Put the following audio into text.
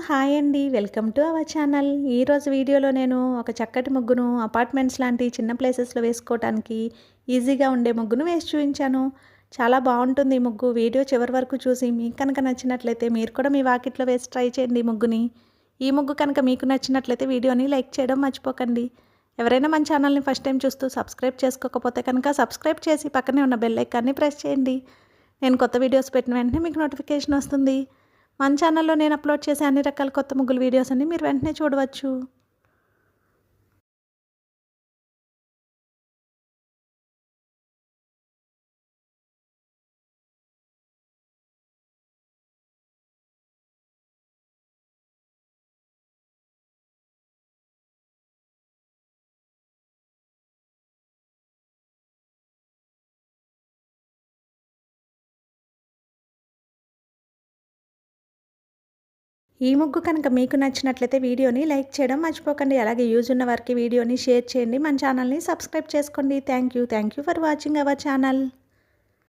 Hi అండి. Welcome to our channel. ఈరోజు వీడియోలో నేను ఒక చక్కటి ముగ్గును అపార్ట్మెంట్స్ లాంటి చిన్న ప్లేసెస్‌లో వేసుకోవటానికి ఈజీగా ఉండే ముగ్గును వేసి చూయించాను. చాలా బావుంటుంది ఈ ముగ్గు. వీడియో చివరి వరకు చూసి మీకు కనుక నచ్చినట్లయితే మీరు కూడా మీ వాకిట్లో వేసి ట్రై చేయండి ఈ ముగ్గుని. ఈ ముగ్గు కనుక మీకు నచ్చినట్లయితే వీడియోని లైక్ చేయడం మర్చిపోకండి. ఎవరైనా మన ఛానల్ని ఫస్ట్ టైం చూస్తూ సబ్స్క్రైబ్ చేసుకోకపోతే కనుక సబ్స్క్రైబ్ చేసి పక్కనే ఉన్న బెల్ ఐకాన్ని ప్రెస్ చేయండి. నేను కొత్త వీడియోస్ పెట్టిన వెంటనే మీకు నోటిఫికేషన్ వస్తుంది. మన ఛానల్లో నేను అప్లోడ్ చేసే అన్ని రకాల కొత్త ముగ్గుల వీడియోస్ అన్ని మీరు వెంటనే చూడవచ్చు. ఈ ముగ్గు కనుక మీకు నచ్చినట్లయితే వీడియోని లైక్ చేయడం మర్చిపోకండి. అలాగే యూజ్ ఉన్న వారికి వీడియోని షేర్ చేయండి. మన ఛానల్ని సబ్స్క్రైబ్ చేసుకోండి. Thank you for watching our channel.